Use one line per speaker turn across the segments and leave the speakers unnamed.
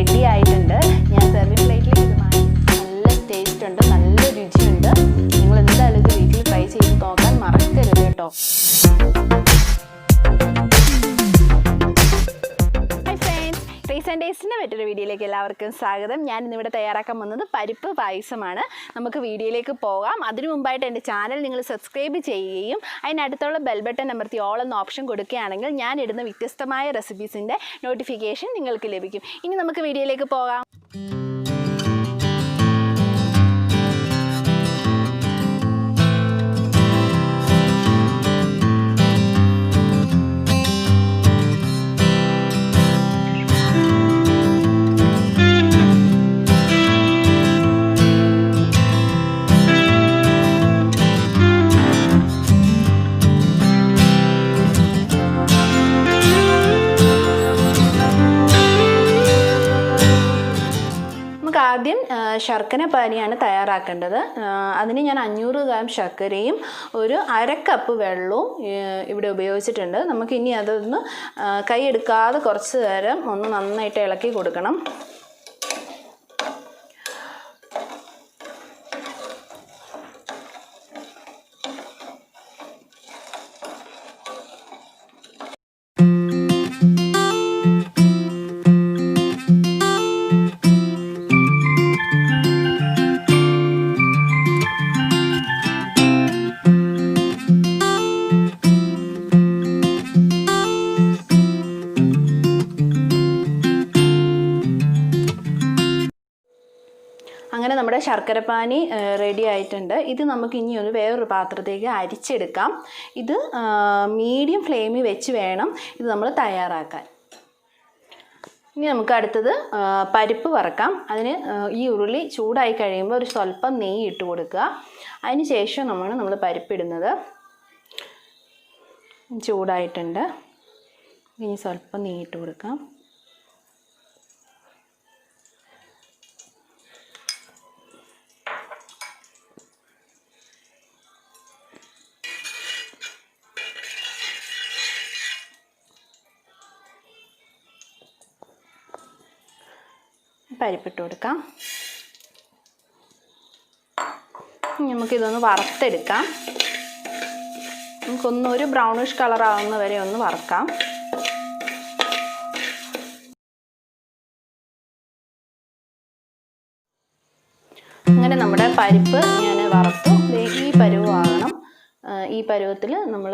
Ready ആയിട്ടുണ്ട്. ഞാൻ serving പ്ലേറ്റിലേക്ക് ഇത് മാറ്റി. നല്ല ടേസ്റ്റ് ഉണ്ട്, നല്ല രുചിയുണ്ട്. നിങ്ങൾ എന്തായാലും ഇത് വീട്ടിൽ ട്രൈ ചെയ്ത് നോക്കാൻ മറക്കരുത് കേട്ടോ. ടേസ്റ്റിൻ്റെ മറ്റൊരു വീഡിയോയിലേക്ക് എല്ലാവർക്കും സ്വാഗതം. ഞാൻ ഇന്നിവിടെ തയ്യാറാക്കാൻ വന്നത് പരിപ്പ് പായസമാണ്. നമുക്ക് വീഡിയോയിലേക്ക് പോകാം. അതിനു മുമ്പായിട്ട് എൻ്റെ ചാനൽ നിങ്ങൾ സബ്സ്ക്രൈബ് ചെയ്യുകയും അതിനടുത്തുള്ള ബെൽ ബട്ടൺ അമർത്തി ഓൾ എന്ന ഓപ്ഷൻ കൊടുക്കുകയാണെങ്കിൽ ഞാൻ ഇടുന്ന വ്യത്യസ്തമായ റെസിപ്പീസിൻ്റെ നോട്ടിഫിക്കേഷൻ നിങ്ങൾക്ക് ലഭിക്കും. ഇനി നമുക്ക് വീഡിയോയിലേക്ക് പോകാം. ആദ്യം ശർക്കര പാനിയാണ് തയ്യാറാക്കേണ്ടത്. അതിന് ഞാൻ 500 ഗ്രാം ശർക്കരയും ഒരു 1/2 കപ്പ് വെള്ളവും ഇവിടെ ഉപയോഗിച്ചിട്ടുണ്ട്. നമുക്കിനി അതൊന്ന് കൈയെടുക്കാതെ കുറച്ച് നേരം ഒന്ന് നന്നായിട്ട് ഇളക്കി കൊടുക്കണം. അങ്ങനെ നമ്മുടെ ശർക്കരപ്പാനി റെഡി ആയിട്ടുണ്ട്. ഇത് നമുക്ക് ഇനി വേറൊരു പാത്രത്തേക്ക് അരിച്ചെടുക്കാം. ഇത് മീഡിയം ഫ്ലെയിമിൽ വെച്ച് വേണം ഇത് നമ്മൾ തയ്യാറാക്കാൻ. ഇനി നമുക്ക് അടുത്തത് പരിപ്പ് വറക്കാം. അതിന് ഈ ഉരുളി ചൂടായി കഴിയുമ്പോൾ ഒരു സ്വല്പം നെയ്യ് ഇട്ട് കൊടുക്കുക. അതിന് ശേഷം നമ്മൾ പരിപ്പിടുന്നത്. ചൂടായിട്ടുണ്ട്. ഇനി സ്വല്പം നെയ്യ് ഇട്ട് കൊടുക്കാം. പരിപ്പിട്ട് കൊടുക്കാം. നമുക്കിതൊന്ന് വറുത്തെടുക്കാം. ഒരു ബ്രൗണിഷ് കളർ ആവുന്ന വരെ ഒന്ന് വറുക്കാം. അങ്ങനെ നമ്മുടെ പരിപ്പ് ഞാൻ വറുത്തു. ഈ പരുവമാകണം. ഈ പരുവത്തിൽ നമ്മൾ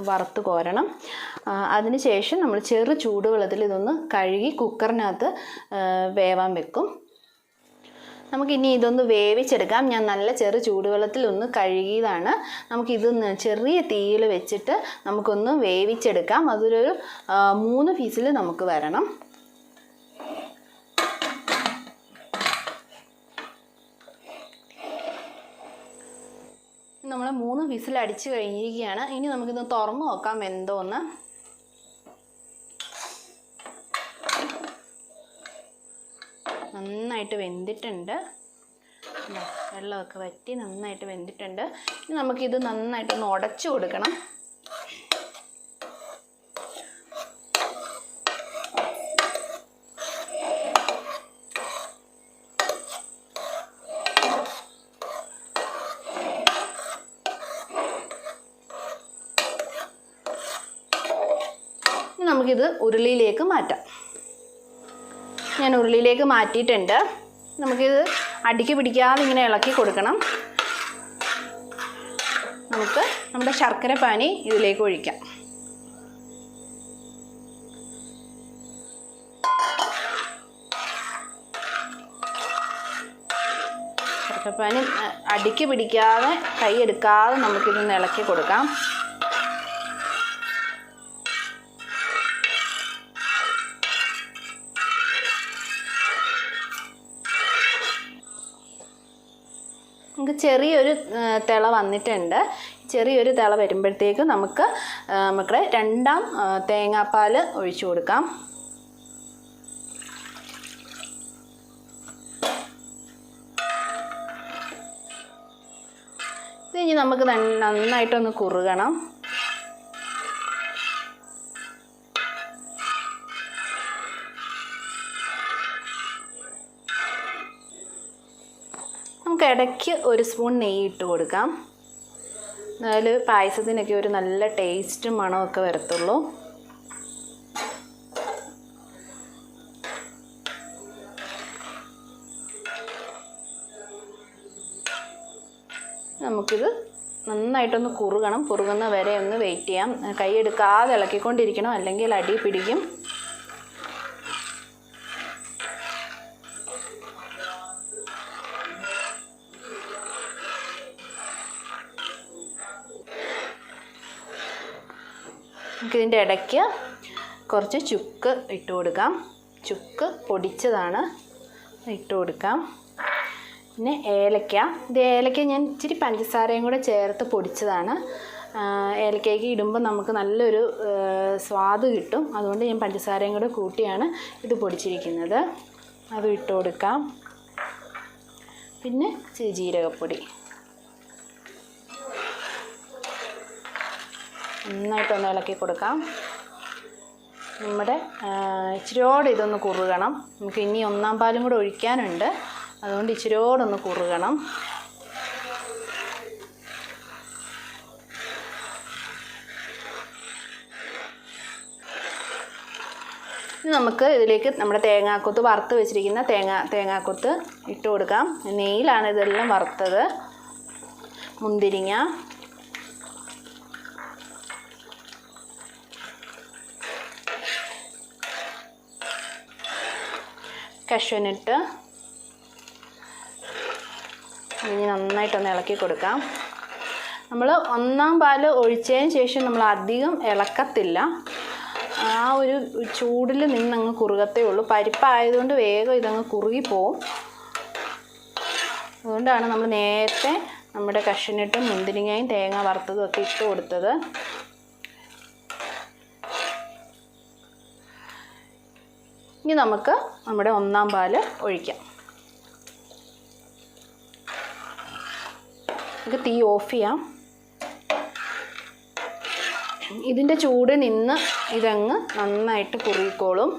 വറുത്ത് കോരണം. അതിനുശേഷം നമ്മൾ ചെറു ചൂടുവെള്ളത്തിൽ ഇതൊന്ന് കഴുകി കുക്കറിനകത്ത് വേവാൻ വെക്കും. നമുക്കിനി ഇതൊന്ന് വേവിച്ചെടുക്കാം. ഞാൻ നല്ല ചെറു ചൂടുവെള്ളത്തിൽ ഒന്ന് കഴുകിയതാണ്. നമുക്കിതൊന്ന് ചെറിയ തീയിൽ വെച്ചിട്ട് നമുക്കൊന്ന് വേവിച്ചെടുക്കാം. അതൊരു 3 വിസിൽ നമുക്ക് വരണം. നമ്മൾ 3 വിസിൽ അടിച്ച് കഴിഞ്ഞിരിക്കുകയാണ്. ഇനി നമുക്കിത് തുറന്ന് നോക്കാം വെന്തോന്ന്. നന്നായിട്ട് വെന്തിട്ടുണ്ട്. വെള്ളമൊക്കെ വറ്റി നന്നായിട്ട് വെന്തിട്ടുണ്ട്. ഇനി നമുക്കിത് നന്നായിട്ടൊന്ന് ഉടച്ചു കൊടുക്കണം. നമുക്കിത് ഉരുളിയിലേക്ക് മാറ്റാം. ഞാൻ ഉരുളിയിലേക്ക് മാറ്റിയിട്ടുണ്ട്. നമുക്കിത് അടിക്ക് പിടിക്കാതെ ഇങ്ങനെ ഇളക്കി കൊടുക്കണം. നമുക്ക് നമ്മുടെ ശർക്കര പാനി ഇതിലേക്ക് ഒഴിക്കാം. ശർക്കര പാനി അടിക്ക് പിടിക്കാതെ കൈ എടുക്കാതെ നമുക്കിതൊന്ന് ഇളക്കി കൊടുക്കാം. നമുക്ക് ചെറിയൊരു തിള വന്നിട്ടുണ്ട്. ചെറിയൊരു തിള വരുമ്പോഴത്തേക്ക് നമുക്ക് നമ്മുടെ 2ാം തേങ്ങാപ്പാൽ ഒഴിച്ചു കൊടുക്കാം. ഇനി നമുക്ക് നന്നായിട്ടൊന്ന് കുറുകണം. നമുക്ക് ഇടയ്ക്ക് ഒരു സ്പൂൺ നെയ്യ് ഇട്ട് കൊടുക്കാം. അതിൽ പായസത്തിനൊക്കെ ഒരു നല്ല ടേസ്റ്റും മണമൊക്കെ വരത്തുള്ളൂ. നമുക്കിത് നന്നായിട്ടൊന്ന് കുറുകുന്ന വരെ ഒന്ന് വെയിറ്റ് ചെയ്യാം. കൈ എടുക്കാതെ ഇളക്കിക്കൊണ്ടിരിക്കണം, അല്ലെങ്കിൽ അടി പിടിക്കും. നമുക്കിതിൻ്റെ ഇടയ്ക്ക് കുറച്ച് ചുക്ക് ഇട്ട് കൊടുക്കാം. ചുക്ക് പൊടിച്ചതാണ്, ഇട്ട് കൊടുക്കാം. പിന്നെ ഏലക്ക. ഇത് ഏലക്ക ഞാൻ ഇച്ചിരി പഞ്ചസാരയും കൂടെ ചേർത്ത് പൊടിച്ചതാണ്. ഏലക്കയ്ക്ക് ഇടുമ്പോൾ നമുക്ക് നല്ലൊരു സ്വാദ് കിട്ടും. അതുകൊണ്ട് ഞാൻ പഞ്ചസാരയും കൂടെ കൂട്ടിയാണ് ഇത് പൊടിച്ചിരിക്കുന്നത്. അതും ഇട്ട് കൊടുക്കാം. പിന്നെ ജീരകപ്പൊടി നന്നായിട്ടൊന്ന് ഇളക്കി കൊടുക്കാം. നമ്മുടെ ഇച്ചിരിയോടെ ഇതൊന്ന് കുറുകണം. നമുക്ക് ഇനി 1-ാം പാലും കൂടെ ഒഴിക്കാനുണ്ട്. അതുകൊണ്ട് ഇച്ചിരിയോടൊന്ന് കുറുകണം. ഇനി നമുക്ക് ഇതിലേക്ക് നമ്മുടെ തേങ്ങാക്കൊത്ത് വറുത്ത് വെച്ചിരിക്കുന്ന തേങ്ങാക്കൊത്ത് ഇട്ട് കൊടുക്കാം. നെയ്യിലാണ് ഇതെല്ലാം വറുത്തത്. മുന്തിരിങ്ങ, കശുവനട്ട്. ഇനി നന്നായിട്ടൊന്ന് ഇളക്കി കൊടുക്കാം. നമ്മൾ 1-ാം പാല് ഒഴിച്ചതിന് ശേഷം നമ്മൾ അധികം ഇളക്കത്തില്ല. ആ ഒരു ചൂടിൽ നിന്നങ്ങ് കുറുകത്തേ ഉള്ളൂ. പരിപ്പായതുകൊണ്ട് വേഗം ഇതങ്ങ് കുറുകിപ്പോവും. അതുകൊണ്ടാണ് നമ്മൾ നേരത്തെ നമ്മുടെ കശുവനട്ടും മുന്തിരിങ്ങയും തേങ്ങ വറുത്തതും ഒക്കെ ഇട്ട് കൊടുത്തത്. ഇനി നമുക്ക് നമ്മുടെ 1-ാം പാല് ഒഴിക്കാം. നമുക്ക് തീ ഓഫ് ചെയ്യാം. ഇതിൻ്റെ ചൂട് നിന്ന് ഇതങ്ങ് നന്നായിട്ട് കുറുകിക്കോളും.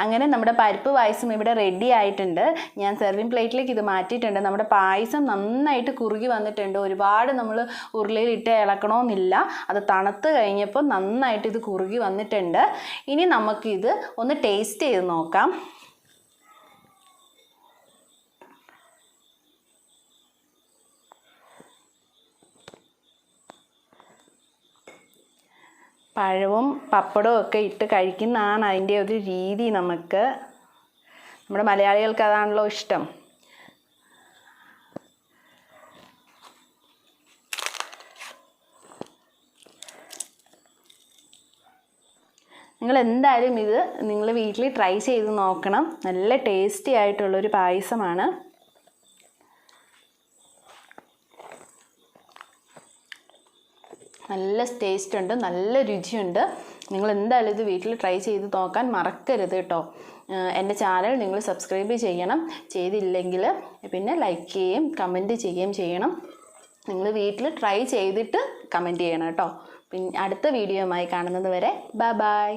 അങ്ങനെ നമ്മുടെ പരിപ്പ് പായസം ഇവിടെ റെഡി ആയിട്ടുണ്ട്. ഞാൻ സെർവിങ് പ്ലേറ്റിലേക്ക് ഇത് മാറ്റിയിട്ടുണ്ട്. നമ്മുടെ പായസം നന്നായിട്ട് കുറുകി വന്നിട്ടുണ്ട്. ഒരുപാട് നമ്മൾ ഉരുളിയിലിട്ട് ഇളക്കണമെന്നില്ല. അത് തണുത്ത് കഴിഞ്ഞപ്പോൾ നന്നായിട്ട് ഇത് കുറുകി വന്നിട്ടുണ്ട്. ഇനി നമുക്കിത് ഒന്ന് ടേസ്റ്റ് ചെയ്ത് നോക്കാം. പഴവും പപ്പടവും ഒക്കെ ഇട്ട് കഴിക്കുന്നതാണ് അതിൻ്റെ ഒരു രീതി. നമ്മുടെ മലയാളികൾക്ക് അതാണല്ലോ ഇഷ്ടം. നിങ്ങൾ എന്തായാലും ഇത് നിങ്ങൾ വീട്ടിൽ ട്രൈ ചെയ്ത് നോക്കണം. നല്ല ടേസ്റ്റി ആയിട്ടുള്ളൊരു പായസമാണ്. നല്ല ടേസ്റ്റ് ഉണ്ട്, നല്ല രുചിയുണ്ട്. നിങ്ങൾ എന്തായാലും ഇത് വീട്ടിൽ ട്രൈ ചെയ്ത് നോക്കാൻ മറക്കരുത് കേട്ടോ. എൻ്റെ ചാനൽ നിങ്ങൾ സബ്സ്ക്രൈബ് ചെയ്യണം. ചെയ്തില്ലെങ്കിൽ പിന്നെ ലൈക്ക് ചെയ്യുകയും കമൻറ്റ് ചെയ്യുകയും ചെയ്യണം. നിങ്ങൾ വീട്ടിൽ ട്രൈ ചെയ്തിട്ട് കമൻറ്റ് ചെയ്യണം കേട്ടോ. പിന്നെ അടുത്ത വീഡിയോയുമായി കാണുന്നത് വരെ ബൈ ബൈ.